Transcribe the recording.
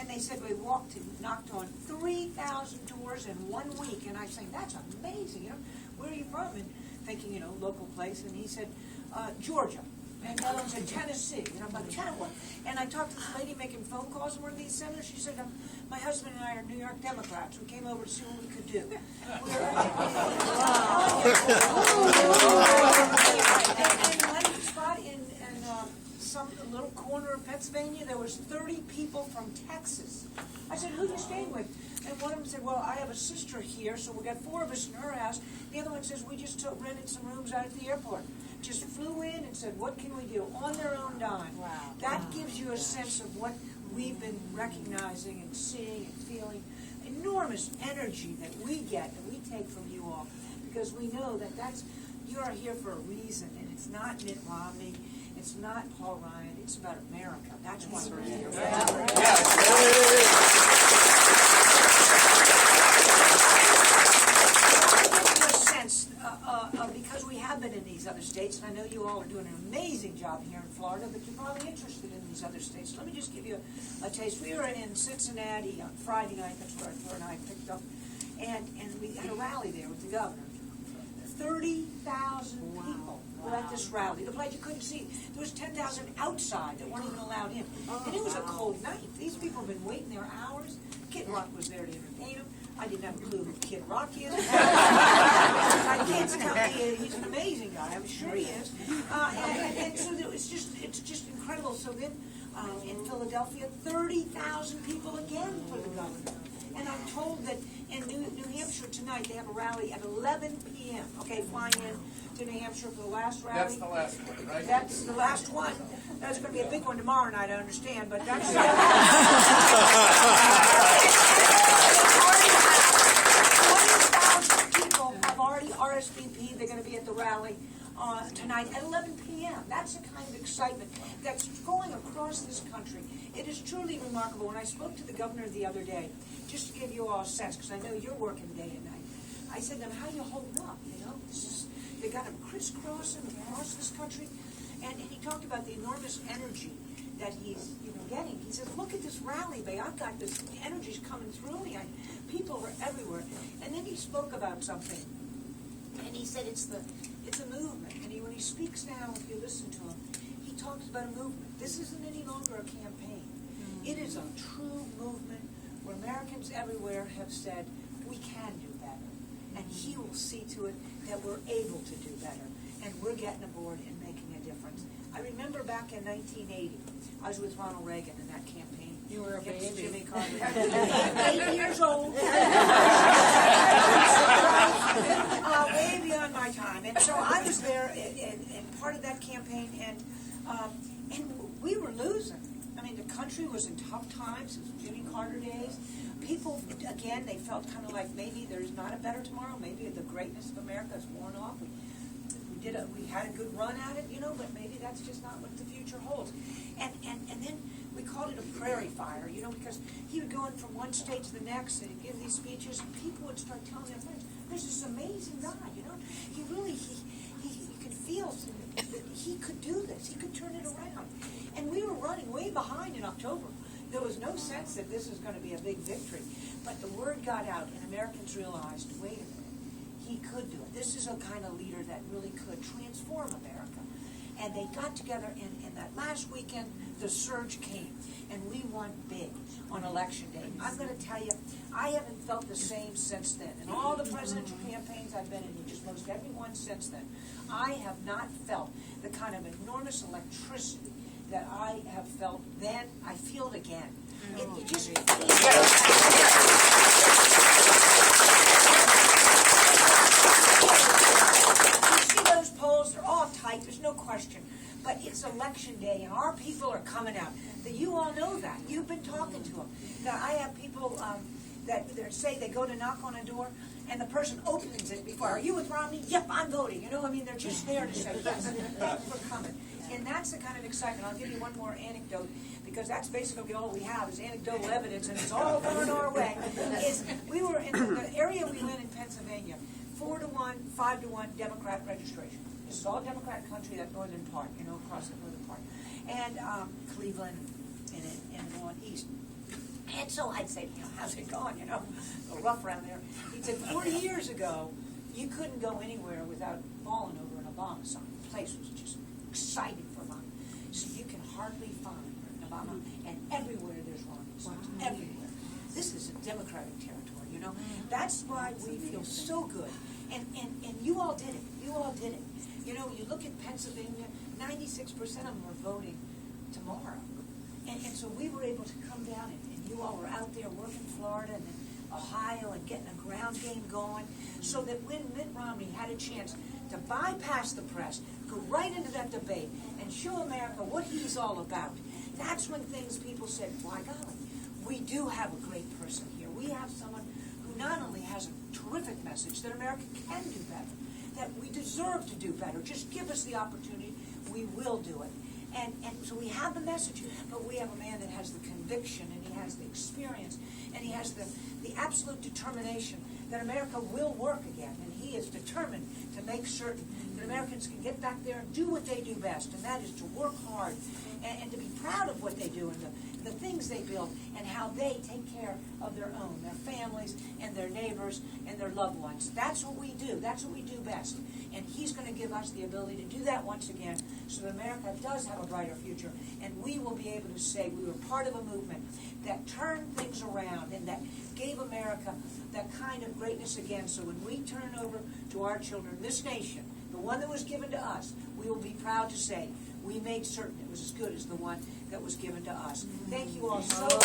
And they said we walked and knocked on 3,000 doors in 1 week. And I was saying, that's amazing. You know, where are you from? And thinking, you know, local place. And he said, Georgia. And the other one said, Tennessee. And I'm like, Tennessee. And I talked to this lady making phone calls in one of these centers. She said, my husband and I are New York Democrats. We came over to see what we could do. And one spot in some little corner of Pennsylvania, there was 30 people from Texas. I said, who are you staying with? And one of them said, well, I have a sister here, so we got 4 of us in her house. The other one says, we just rented some rooms out at the airport. Just flew in and said, what can we do? On their own dime. Wow. That gives you a sense of what we've been recognizing and seeing and feeling. Enormous energy that we get, that we take from you all, because we know that you are here for a reason, and it's not Mitt Romney, it's not Paul Ryan, it's about America. That's why we're here. Because we have been in these other states, and I know you all are doing an amazing job here in Florida, but you're probably interested in these other states. Let me just give you a taste. We were in Cincinnati on Friday night, that's where Thor and I picked up, and we had a rally there with the governor. 30,000 people were at this rally. The place you couldn't see. There was 10,000 outside that weren't even allowed in. And it was a cold night. These people have been waiting their hours. Kid Rock was there to entertain them. I didn't have a clue who Kid Rock is. My kids tell me he's an amazing guy. I'm sure he is. And so it's just incredible. So then in Philadelphia, 30,000 people again for the governor. And I'm told that in New Hampshire tonight they have a rally at 11 p.m. Okay, flying in to New Hampshire for the last rally. That's the last one, right? That's the last one. There's going to be a big one tomorrow night, I understand, but that's 20,000 people have already RSVP'd. They're going to be at the rally tonight at 11 p.m. That's the kind of excitement that's going across this country. It is truly remarkable. When I spoke to the governor the other day, just to give you all a sense, because I know you're working day and night, I said to him, how are you holding up? You know, they got him crisscrossing across this country. And he talked about the enormous energy that he's getting. He says, look at this rally, babe. I've got this energy's coming through me. People are everywhere. And then he spoke about something. And he said it's a movement. And when he speaks now, if you listen to him, he talks about a movement. This isn't any longer a campaign. It is a true movement where Americans everywhere have said, we can do better. And he will see to it that we're able to do better. And we're getting aboard and making a difference. I remember back in 1980, I was with Ronald Reagan in that campaign. You were a baby. Jimmy Carter. 8 years old. Way beyond my time. And so I was there and part of that campaign, and we were losing. I mean, the country was in tough times. It was Jimmy Carter days. People, again, they felt kind of like maybe there's not a better tomorrow. Maybe the greatness of America is worn off. We had a good run at it, but maybe that's just not what the future holds. And then we called it a prairie fire, because he would go in from one state to the next and he'd give these speeches, and people would start telling their friends, there's this amazing guy, he really, you could feel that he could do this, he could turn it around. And we were running way behind in October. There was no sense that this was going to be a big victory. But the word got out, and Americans realized, wait a minute, he could do it. This is a kind of leader that really could transform America. And they got together, and that last weekend, the surge came, and we won big on Election Day. I'm going to tell you, I haven't felt the same since then. In all the presidential campaigns I've been in, just most every one since then, I have not felt the kind of enormous electricity that I have felt then. I feel it again. It just polls are all tight, there's no question. But it's election day, and our people are coming out. You all know that. You've been talking to them. Now, I have people that say they go to knock on a door, and the person opens it before, are you with Romney? Yep, I'm voting. They're just there to say, yes, we're coming. And that's the kind of excitement. I'll give you one more anecdote, because that's basically all we have is anecdotal evidence, and it's all going our way. We were in the area we went in Pennsylvania, 4-1, 5-1 Democrat registration. This is all Democrat country, that northern part, across the northern part. And Cleveland and on east. And so I'd say, how's it going, a little rough around there. He said, 40 years ago, you couldn't go anywhere without falling over an Obama sign. The place was just exciting for Obama. So you can hardly find an Obama, and everywhere there's Romney signs, everywhere. This is a Democratic territory, That's why we feel so good. And you all did it. You all did it. You look at Pennsylvania, 96% of them are voting tomorrow. And so we were able to come down, and you all were out there working Florida and then Ohio and getting a ground game going, so that when Mitt Romney had a chance to bypass the press, go right into that debate, and show America what he's all about, that's when people said, "Why golly, we do have a great person here. We have someone who not only has a terrific message that America can do better, that we deserve to do better. Just give us the opportunity, we will do it." And so we have the message, but we have a man that has the conviction, and he has the experience, and he has the absolute determination that America will work again. And he is determined to make certain that Americans can get back there and do what they do best, and that is to work hard and to be proud of what they do and the things they build and how they take care of their own, their families and their neighbors and their loved ones. That's what we do. That's what we do best. And he's going to give us the ability to do that once again, so that America does have a brighter future, and we will be able to say we were part of a movement that turned things around and that gave America that kind of greatness again. So when we turn over to our children this nation, the one that was given to us, we will be proud to say we made certain it was as good as the one that was given to us. Thank you all so much.